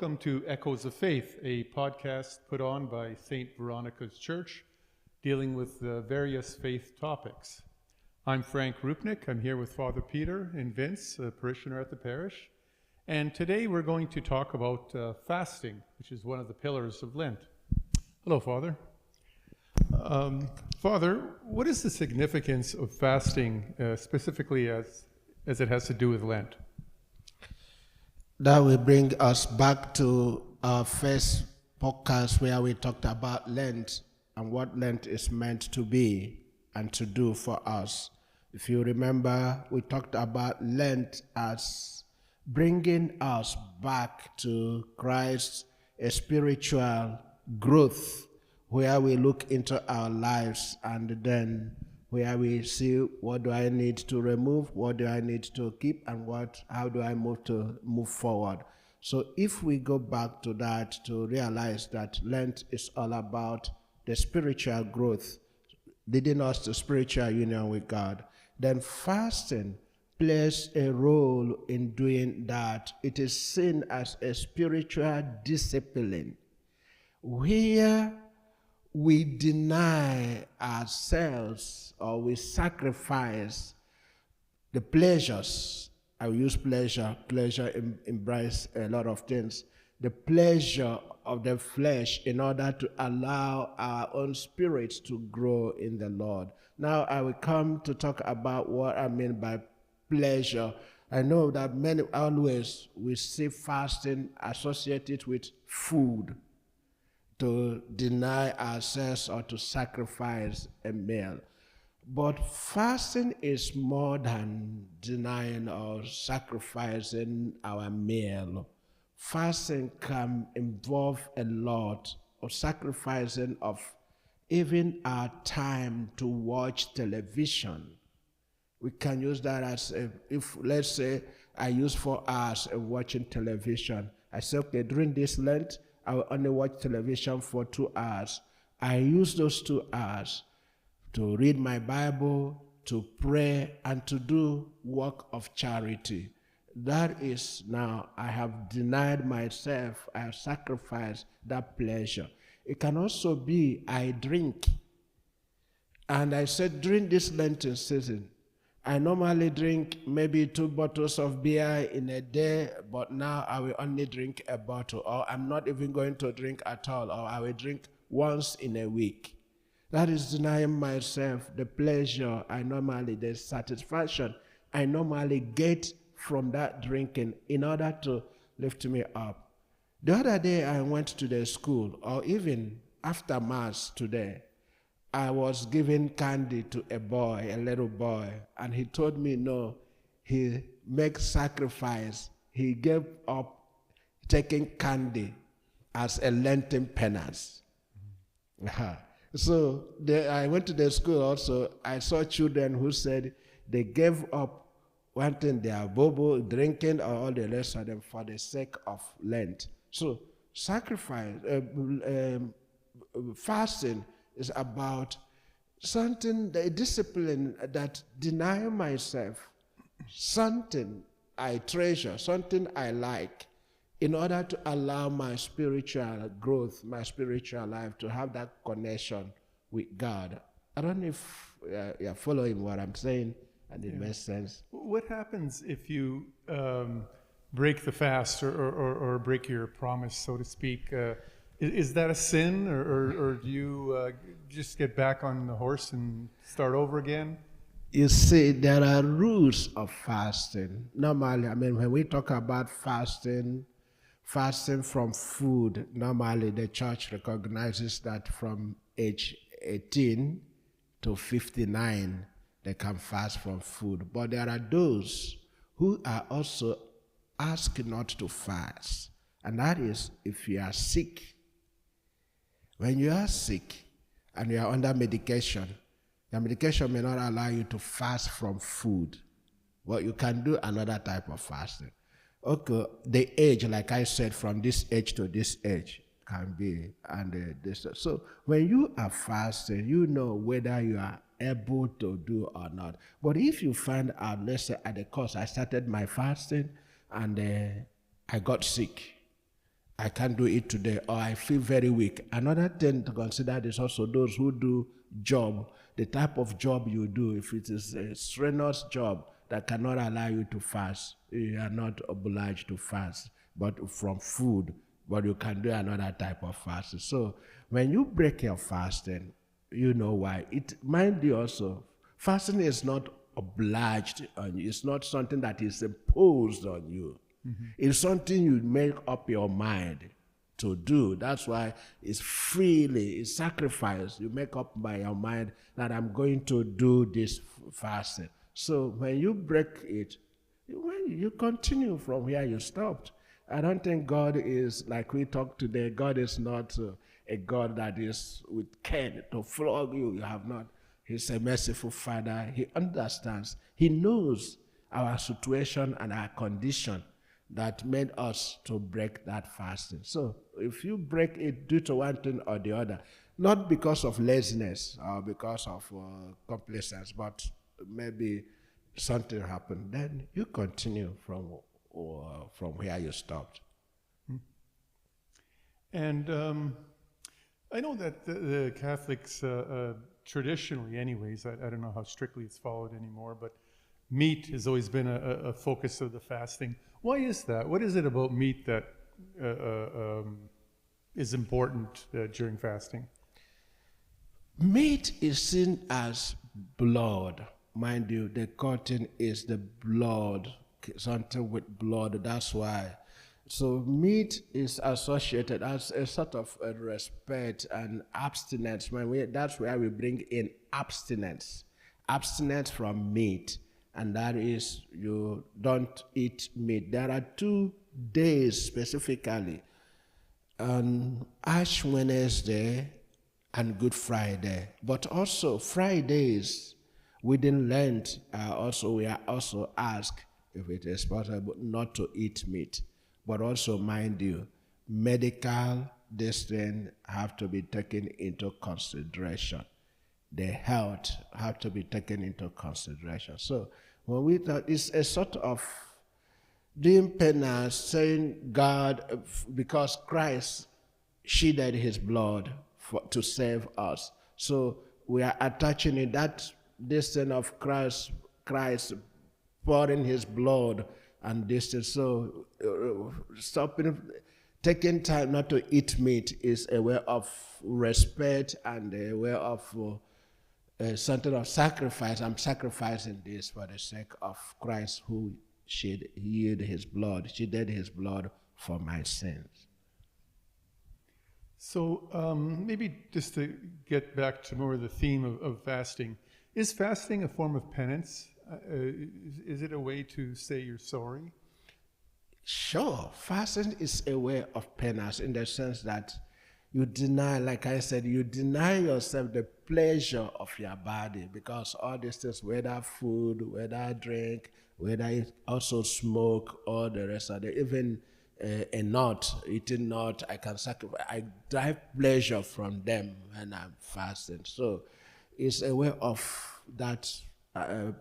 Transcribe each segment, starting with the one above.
Welcome to Echoes of Faith, a podcast put on by St. Veronica's Church, dealing with various faith topics. I'm Frank Rupnik. I'm here with Father Peter and Vince, a parishioner at the parish. And today we're going to talk about fasting, which is one of the pillars of Lent. Hello, Father. Father, what is the significance of fasting, specifically as it has to do with Lent? That will bring us back to our first podcast where we talked about Lent and what Lent is meant to be and to do for us. If you remember, we talked about Lent as bringing us back to Christ's spiritual growth, where we look into our lives and then where we see what do I need to remove, what do I need to keep, and how do I move forward. So if we go back to that to realize that Lent is all about the spiritual growth, leading us to spiritual union with God, then fasting plays a role in doing that. It is seen as a spiritual discipline where we deny ourselves or we sacrifice the pleasures. I will use pleasure. Pleasure embraces a lot of things. The pleasure of the flesh in order to allow our own spirits to grow in the Lord. Now I will come to talk about what I mean by pleasure. I know that many always we see fasting associated with food, to deny ourselves or to sacrifice a meal. But fasting is more than denying or sacrificing our meal. Fasting can involve a lot of sacrificing of even our time to watch television. We can use that as if let's say I use 4 hours of watching television. I say, okay, during this Lent, I will only watch television for 2 hours. I use those 2 hours to read my Bible, to pray, and to do work of charity. That is now, I have denied myself, I have sacrificed that pleasure. It can also be I drink. And I said during this Lenten season, I normally drink maybe 2 bottles of beer in a day, but now I will only drink a bottle, or I'm not even going to drink at all, or I will drink once in a week. That is denying myself the pleasure the satisfaction I normally get from that drinking in order to lift me up. The other day I went to the school, or even after Mass today, I was giving candy to a boy, a little boy, and he told me no, he makes sacrifice. He gave up taking candy as a Lenten penance. So I went to the school also. I saw children who said they gave up wanting their bobo, drinking, or all the rest of them for the sake of Lent. So sacrifice, fasting is about something, the discipline that deny myself, something I treasure, something I like, in order to allow my spiritual growth, my spiritual life to have that connection with God. I don't know if you're following what I'm saying and it makes sense. What happens if you break the fast or break your promise, so to speak? Is that a sin, or do you just get back on the horse and start over again? You see, there are rules of fasting. Normally, when we talk about fasting from food, normally the church recognizes that from age 18 to 59, they can fast from food. But there are those who are also asked not to fast, and that is if you are sick. When you are sick and you are under medication, the medication may not allow you to fast from food, but you can do another type of fasting. Okay, the age, like I said, from this age to this age can be, and this. So when you are fasting, you know whether you are able to do or not. But if you find out, let's say at the course, I started my fasting and I got sick, I can't do it today, or I feel very weak. Another thing to consider is also those who do job, the type of job you do. If it is a strenuous job that cannot allow you to fast, you are not obliged to fast, but from food, but you can do another type of fasting. So when you break your fasting, you know why. It mind you also, fasting is not obliged on you. It's not something that is imposed on you. Mm-hmm. It's something you make up your mind to do. That's why it's freely, it's sacrifice. You make up by your mind that I'm going to do this fasting. So when you break it, you continue from where you stopped. I don't think God is, like we talked today, God is not a God that is with cane to flog you. You have not. He's a merciful Father. He understands. He knows our situation and our condition that made us to break that fasting. So if you break it due to one thing or the other, not because of laziness or because of complacence, but maybe something happened, then you continue from where you stopped. And I know that the Catholics, traditionally anyways, I don't know how strictly it's followed anymore, but meat has always been a focus of the fasting. Why is that? What is it about meat that is important during fasting? Meat is seen as blood. Mind you, the cotton is the blood, something with blood. That's why. So meat is associated as a sort of a respect and abstinence. That's where we bring in abstinence. Abstinence from meat. And that is, you don't eat meat. There are 2 days specifically, on Ash Wednesday and Good Friday. But also Fridays within Lent, we are also asked, if it is possible, not to eat meat. But also, mind you, medical discipline have to be taken into consideration. The health have to be taken into consideration. So when we thought, it's a sort of doing penance, saying God, because Christ shedded his blood to save us. So we are attaching it, that distance of Christ pouring his blood and distance. So stopping, taking time not to eat meat is a way of respect and a way of something of sacrifice. I'm sacrificing this for the sake of Christ, who shedded his blood for my sins. So maybe just to get back to more of the theme of fasting, is fasting a form of penance? Is it a way to say you're sorry? Sure, fasting is a way of penance in the sense that you deny, like I said, you deny yourself the pleasure of your body, because all these things, whether food, whether drink, whether it also smoke, all the rest of it, even a nut, eating nut, I can sacrifice, I derive pleasure from them when I'm fasting. So it's a way of that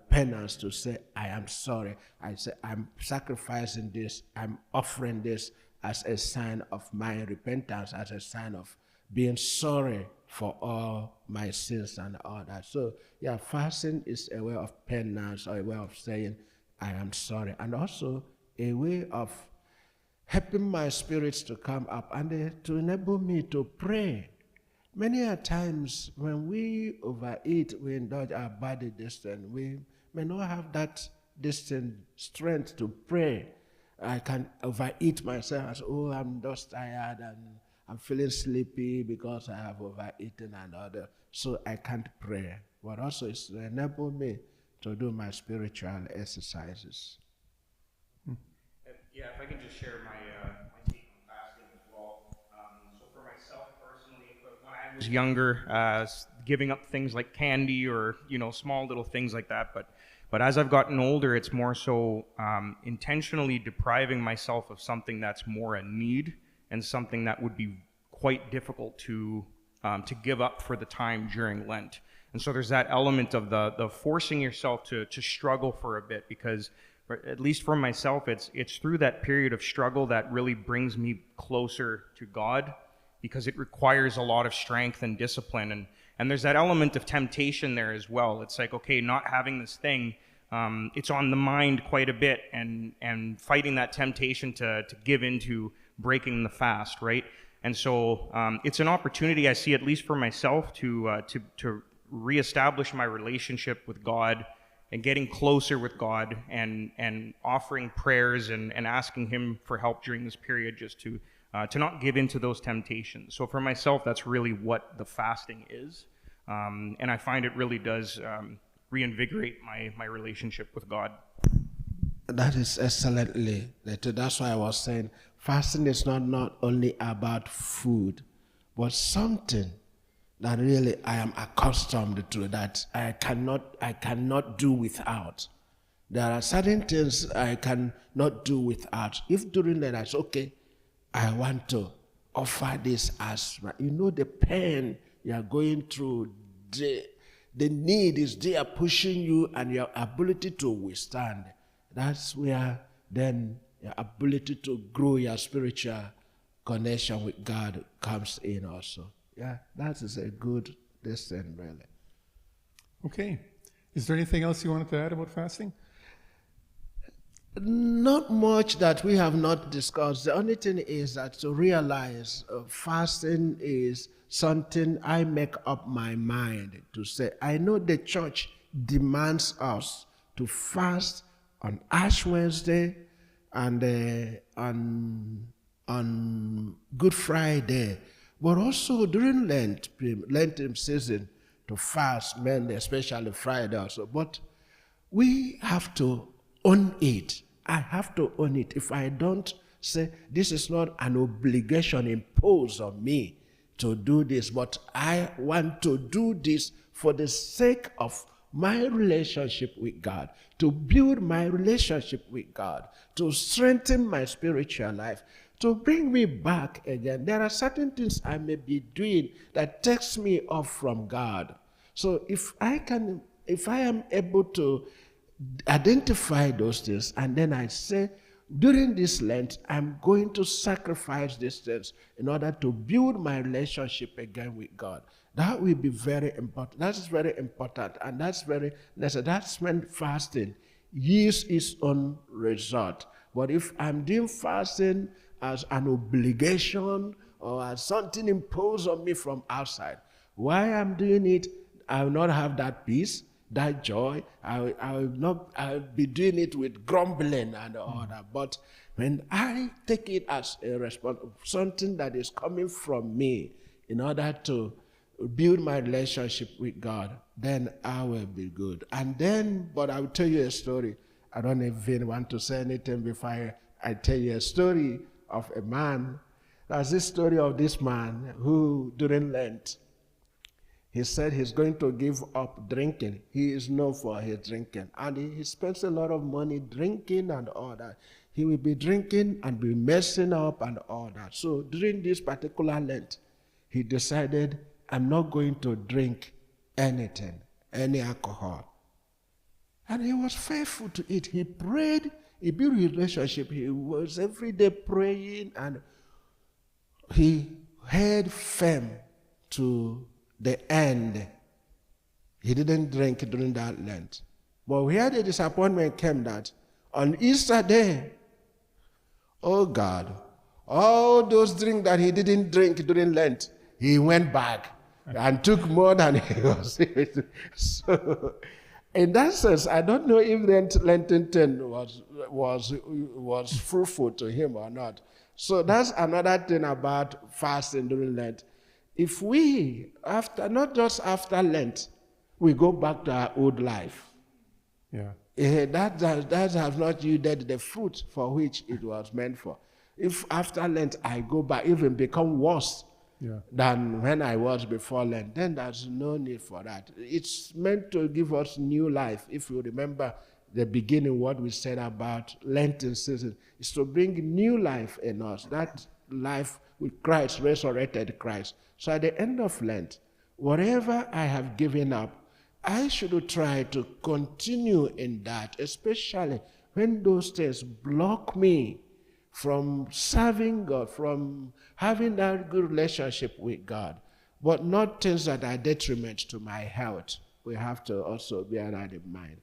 penance to say, I am sorry. I say, I'm sacrificing this, I'm offering this as a sign of my repentance, as a sign of being sorry for all my sins and all that. So yeah, fasting is a way of penance, or a way of saying, I am sorry. And also a way of helping my spirits to come up and to enable me to pray. Many a times when we overeat, we indulge our body distant, we may not have that distant strength to pray. I can overeat myself as, I'm just tired and I'm feeling sleepy because I have overeaten and other, so I can't pray. But also it's to enable me to do my spiritual exercises. Yeah, if I can just share my take on fasting as well. So for myself personally, when I was younger, giving up things like candy or small little things like that, but as I've gotten older, it's more so intentionally depriving myself of something that's more a need and something that would be quite difficult to give up for the time during Lent. And so there's that element of the forcing yourself to struggle for a bit, because at least for myself, it's through that period of struggle that really brings me closer to God, because it requires a lot of strength and discipline, and there's that element of temptation there as well. It's like, okay, not having this thing, it's on the mind quite a bit, and fighting that temptation to give into breaking the fast, right? And so it's an opportunity I see, at least for myself, to reestablish my relationship with God and getting closer with God, and offering prayers and asking Him for help during this period, just to not give into those temptations. So for myself, that's really what the fasting is. And I find it really does reinvigorate my relationship with God. That is excellently. That's why I was saying fasting is not only about food, but something that really I am accustomed to, that I cannot do without. There are certain things I cannot do without. If during that I say, okay, I want to offer this as, the pain you are going through, the need is there pushing you, and your ability to withstand. That's where then your ability to grow your spiritual connection with God comes in also. Yeah, that is a good lesson, really. Okay. Is there anything else you wanted to add about fasting? Not much that we have not discussed. The only thing is that to realize fasting is something I make up my mind to say. I know the church demands us to fast on Ash Wednesday and on Good Friday, but also during Lenten season to fast, mainly, especially Friday also. But we have to own it. I have to own it. If I don't say, this is not an obligation imposed on me to do this, but I want to do this for the sake of my relationship with God, to build my relationship with God, to strengthen my spiritual life, to bring me back again. There are certain things I may be doing that takes me off from God. So if I am able to identify those things, and then I say, during this Lent, I'm going to sacrifice these things in order to build my relationship again with God. That will be very important. That's very important, and that's very necessary. That's when fasting yields its own result. But if I'm doing fasting as an obligation or as something imposed on me from outside, why I'm doing it, I will not have that peace, that joy. I'll be doing it with grumbling and all that. But when I take it as a response, something that is coming from me in order to build my relationship with God, then I will be good. And then, but I will tell you a story. I don't even want to say anything before I tell you a story of a man. There's this story of this man who, during Lent, he said he's going to give up drinking. He is known for his drinking. And he spends a lot of money drinking and all that. He will be drinking and be messing up and all that. So during this particular Lent, he decided, I'm not going to drink anything, any alcohol. And he was faithful to it. He prayed, he built a relationship. He was every day praying, and he held firm to the end. He didn't drink during that Lent. But where the disappointment came, that on Easter Day, oh God, all those drinks that he didn't drink during Lent, he went back and took more than he was. So, in that sense, I don't know if Lenten 10 was fruitful to him or not. So that's another thing about fasting during Lent. If we, not just after Lent, we go back to our old life, that has not yielded the fruit for which it was meant for. If after Lent I go back, even become worse than when I was before Lent, then there's no need for that. It's meant to give us new life. If you remember the beginning, what we said about Lenten season, is to bring new life in us. That life with Christ, resurrected Christ. So at the end of Lent, whatever I have given up, I should try to continue in that, especially when those things block me from serving God, from having that good relationship with God, but not things that are detriment to my health, we have to also bear that in mind.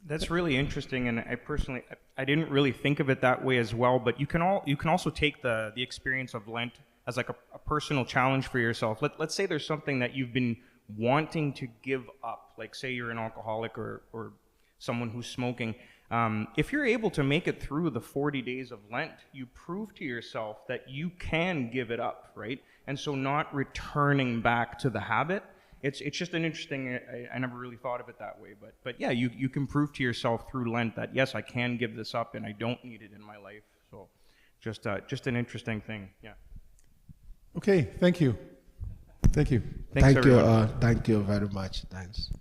That's really interesting, and I didn't really think of it that way as well. But you can also take the experience of Lent as like a personal challenge for yourself. Let's say there's something that you've been wanting to give up, like say you're an alcoholic or someone who's smoking. If you're able to make it through the 40 days of Lent, you prove to yourself that you can give it up, right? And so not returning back to the habit. It's just an interesting, I never really thought of it that way, but yeah, you can prove to yourself through Lent that yes, I can give this up and I don't need it in my life. So just an interesting thing, yeah. Okay, thank you. Thank you. Thanks, Thank you. everyone. Thank you very much. Thanks.